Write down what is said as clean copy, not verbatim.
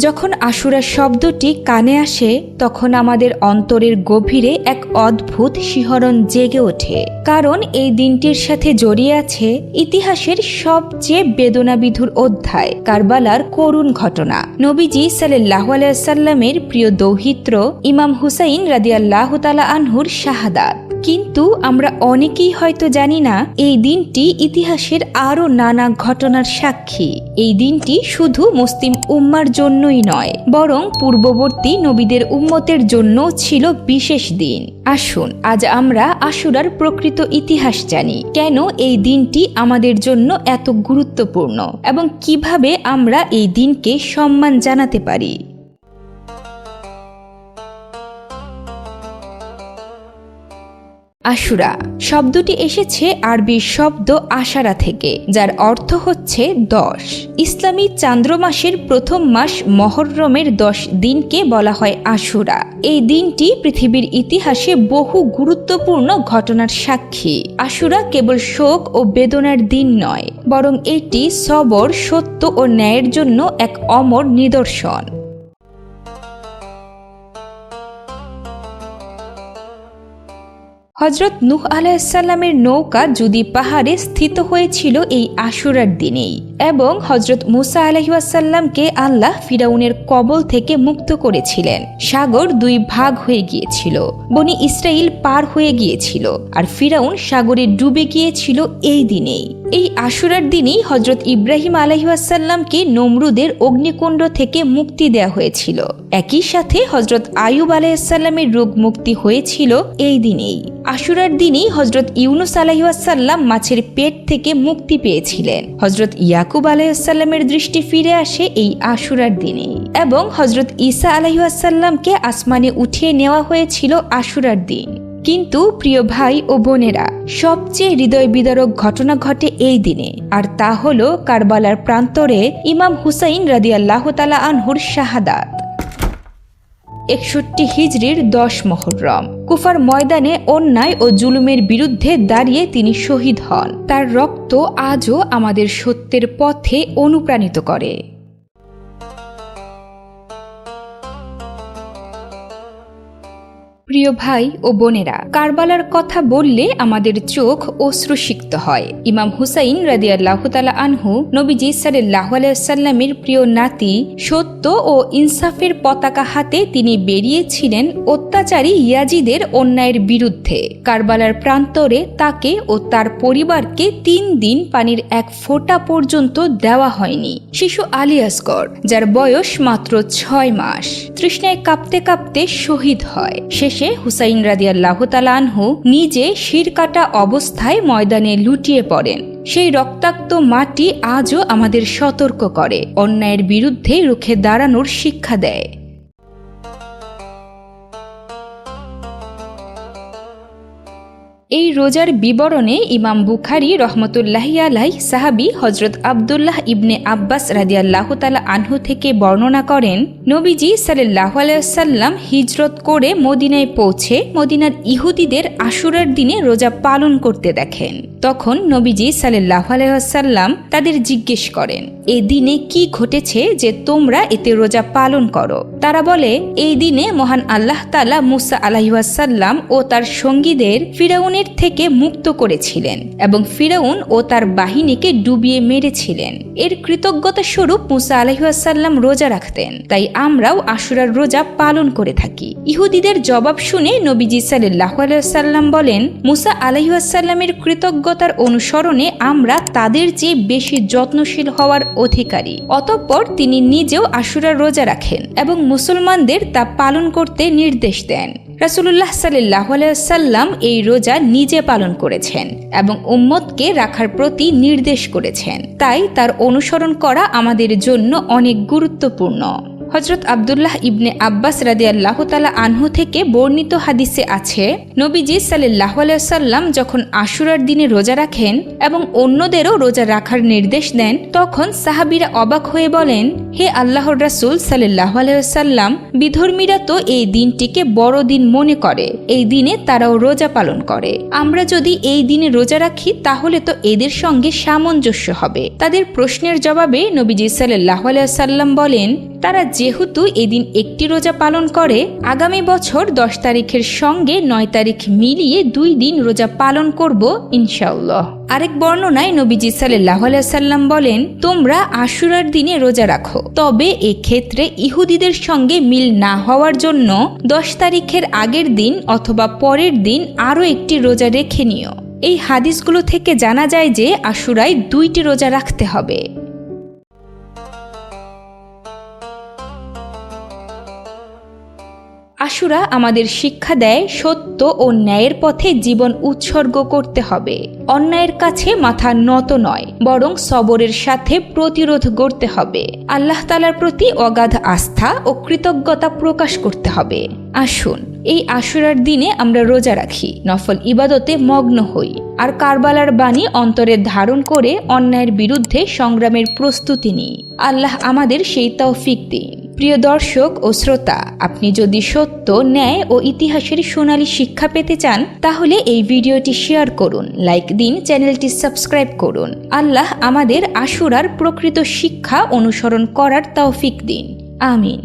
যখন আশুরা শব্দটি কানে আসে তখন আমাদের অন্তরের গভীরে এক অদ্ভুত শিহরণ জেগে ওঠে, কারণ এই দিনটির সাথে জড়িয়ে আছে ইতিহাসের সবচেয়ে বেদনাবিধুর অধ্যায়, কারবালার করুণ ঘটনা। নবীজি সাল্লাল্লাহু আলাইহি ওয়াসাল্লামের প্রিয় দৌহিত্র ইমাম হুসাইন রাদিয়াল্লাহু তাআলা আনহুর শাহাদাত। কিন্তু আমরা অনেকেই হয়তো জানি না এই দিনটি ইতিহাসের আরও নানা ঘটনার সাক্ষী। এই দিনটি শুধু মুসলিম উম্মার জন্যই নয়, বরং পূর্ববর্তী নবীদের উম্মতের জন্য ছিল বিশেষ দিন। আসুন আজ আমরা আশুরার প্রকৃত ইতিহাস জানি, কেন এই দিনটি আমাদের জন্য এত গুরুত্বপূর্ণ এবং কিভাবে আমরা এই দিনকে সম্মান জানাতে পারি। আশুরা শব্দটি এসেছে আরবি শব্দ আশারা থেকে, যার অর্থ হচ্ছে 10। ইসলামী চান্দ্র মাসের প্রথম মাস মহররমের 10 দিনকে বলা হয় আশুরা। এই দিনটি পৃথিবীর ইতিহাসে বহু গুরুত্বপূর্ণ ঘটনার সাক্ষী। আশুরা কেবল শোক ও বেদনার দিন নয়, বরং এটি সবর, সত্য ও ন্যায়ের জন্য এক অমর নিদর্শন। হযরত নূহ আলাইহিস সালামের নৌকা জুদি পাহাড়ে স্থিত হয়েছিল এই আশুরার দিনেই, এবং হযরত মূসা আলাইহিস সালামকে আল্লাহ ফিরাউনের কবল থেকে মুক্ত করেছিলেন। সাগর 2 ভাগ হয়ে গিয়েছিল, বনি ইসরাইল পার হয়ে গিয়েছিল, আর ফিরাউন সাগরে ডুবে গিয়েছিল এই দিনেই। এই আশুরার দিনেই হযরত ইব্রাহিম আলাইহিস সালামকে নমরুদের অগ্নিকুণ্ড থেকে মুক্তি দেয়া হয়েছিল। একই সাথে হযরত আইয়ুব আলাইহিস সালামের রোগ মুক্তি হয়েছিল এই দিনেই। আশুরার দিনেই হযরত ইউনুস আলাইহিস সালাম মাছের পেট থেকে মুক্তি পেয়েছিলেন। হযরত ইয়াকুব আলাইহিস সালামের দৃষ্টি ফিরে আসে এই আশুরার দিনেই, এবং হযরত ঈসা আলাইহিস সালামকে আসমানে উঠিয়ে নেওয়া হয়েছিল আশুরার দিন। কিন্তু প্রিয় ভাই ও বোনেরা, সবচেয়ে হৃদয় বিদারক ঘটনা ঘটে এই দিনে, আর তা হলো কারবালার প্রান্তরে ইমাম হুসাইন রাদিয়াল্লাহু তাআলা আনহুর শাহাদাত। 61 হিজরির 10 মুহররম কুফার ময়দানে অন্যায় ও জুলুমের বিরুদ্ধে দাঁড়িয়ে তিনি শহীদ হন। তার রক্ত আজও আমাদের সত্যের পথে অনুপ্রাণিত করে। প্রিয় ভাই ও বোনেরা, কারবালার কথা বললে আমাদের চোখ অশ্রুসিক্ত হয়। ইমাম হুসাইন রাদিয়াল্লাহু তাআলা আনহু নবীজি সাল্লাল্লাহু আলাইহি ওয়াসাল্লামের প্রিয় নাতি, সত্য ও ইনসাফের পতাকা হাতে তিনি বেরিয়েছিলেন অত্যাচারী ইয়াজিদের অন্যায়ের বিরুদ্ধে। কারবালার প্রান্তরে তাকে ও তার পরিবারকে 3 দিন পানির এক ফোঁটা পর্যন্ত দেওয়া হয়নি। শিশু আলী আসগর, যার বয়স মাত্র 6 মাস, তৃষ্ণায় কাঁপতে কাঁপতে শহীদ হয়। শেষে হুসাইন রাদিয়াল্লাহু তাআলা আনহু নিজে শির কাটা অবস্থায় ময়দানে লুটিয়ে পড়েন। সেই রক্তাক্ত মাটি আজও আমাদের সতর্ক করে, অন্যায়ের বিরুদ্ধে রুখে দাঁড়ানোর শিক্ষা দেয়। এই রোজার বিবরণে ইমাম বুখারী রহমতুল্লাহি আলাইহি সাহাবী হযরত আব্দুল্লাহ ইবনে আব্বাস রাদিয়াল্লাহু তাআলা আনহু থেকে বর্ণনা করেন, নবীজি সাল্লাল্লাহু আলাইহি ওয়াসাল্লাম হিজরত করে মদিনায় পৌঁছে মদিনার ইহুদিদের আশুরার দিনে রোজা পালন করতে দেখেন। তখন নবীজি সাল্লাল্লাহু আলাইহি ওয়াসাল্লাম তাদের জিজ্ঞেস করেন, এই দিনে কি ঘটেছে যে তোমরা এতে রোজা পালন করো? তারা বলে, এই দিনে মহান আল্লাহ তাআলা মূসা আলাইহিস সালাম ও তার সঙ্গীদের ফিরাউনের থেকে মুক্ত করেছিলেন এবং ফিরাউন ও তার বাহিনীকে ডুবিয়ে মেরেছিলেন। এর কৃতজ্ঞতা স্বরূপ মূসা আলাইহিস সালাম রোজা রাখতেন, তাই আমরাও আশুরার রোজা পালন করে থাকি। ইহুদিদের জবাব শুনে নবীজি সাল্লাল্লাহু আলাইহি ওয়াসাল্লাম বলেন, মূসা আলাইহিস সালামের কৃতজ্ঞতার অনুসরণে আমরা তাদের চেয়ে বেশি যত্নশীল হওয়ার অধিকারী। অতঃপর তিনি নিজেও আশুরার রোজা রাখেন এবং মুসলমানদের তা পালন করতে নির্দেশ দেন। রাসূলুল্লাহ সাল্লাল্লাহু আলাইহি ওয়াসাল্লাম এই রোজা নিজে পালন করেছেন এবং উম্মতকে রাখার প্রতি নির্দেশ করেছেন, তাই তার অনুসরণ করা আমাদের জন্য অনেক গুরুত্বপূর্ণ। হযরত আব্দুল্লাহ ইবনে আব্বাস রাদিয়াল্লাহু তাআলা আনহু থেকে বর্ণিত হাদিসে আছে, নবীজি সাল্লাল্লাহু আলাইহি ওয়াসাল্লাম যখন আশুরার দিনে রোজা রাখেন এবং অন্যদেরও রোজা রাখার নির্দেশ দেন, তখন সাহাবীরা অবাক হয়ে বলেন, হে আল্লাহর রাসূল সাল্লাল্লাহু আলাইহি ওয়াসাল্লাম, বিধর্মীরা তো এই দিনটিকে বড় দিন মনে করে, এই দিনে তারাও রোজা পালন করে। আমরা যদি এই দিনে রোজা রাখি তাহলে তো এদের সঙ্গে সামঞ্জস্য হবে। তাদের প্রশ্নের জবাবে নবীজি সাল্লাল্লাহু আলাইহি ওয়াসাল্লাম বলেন, তারা যে যেহেতু এদিন একটি রোজা পালন করে, আগামী বছর 10 তারিখের সঙ্গে 9 তারিখ মিলিয়ে 2 দিন রোজা পালন করব ইনশাআল্লাহ। আরেক বর্ণনায় নবীজি সাল্লাল্লাহু আলাইহি সাল্লাম বলেন, তোমরা আশুরার দিনে রোজা রাখো, তবে এক্ষেত্রে ইহুদিদের সঙ্গে মিল না হওয়ার জন্য 10 তারিখের আগের দিন অথবা পরের দিন আরও একটি রোজা রেখে নিও। এই হাদিসগুলো থেকে জানা যায় যে আশুরায় 2টি রোজা রাখতে হবে। আশুরা আমাদের শিক্ষা দেয় সত্য ও ন্যায়ের পথে জীবন উৎসর্গ করতে হবে। অন্যায়ের কাছে মাথা নত নয়, বরং সবরের সাথে প্রতিরোধ গড়তে হবে। আল্লাহ তাআলার প্রতি অগাধ আস্থা ও কৃতজ্ঞতা প্রকাশ করতে হবে। আসুন এই আশুরার দিনে আমরা রোজা রাখি, নফল ইবাদতে মগ্ন হই, আর কারবালার বাণী অন্তরে ধারণ করে অন্যায়ের বিরুদ্ধে সংগ্রামের প্রস্তুতি নিই। আল্লাহ আমাদের সেই তৌফিক দিন। প্রিয় দর্শক ও শ্রোতা, আপনি যদি সত্য, ন্যায় ও ইতিহাসের সোনালী শিক্ষা পেতে চান, তাহলে এই ভিডিওটি শেয়ার করুন, লাইক দিন, চ্যানেলটি সাবস্ক্রাইব করুন। আল্লাহ আমাদের আশুরার প্রকৃত শিক্ষা অনুসরণ করার তৌফিক দিন। আমিন।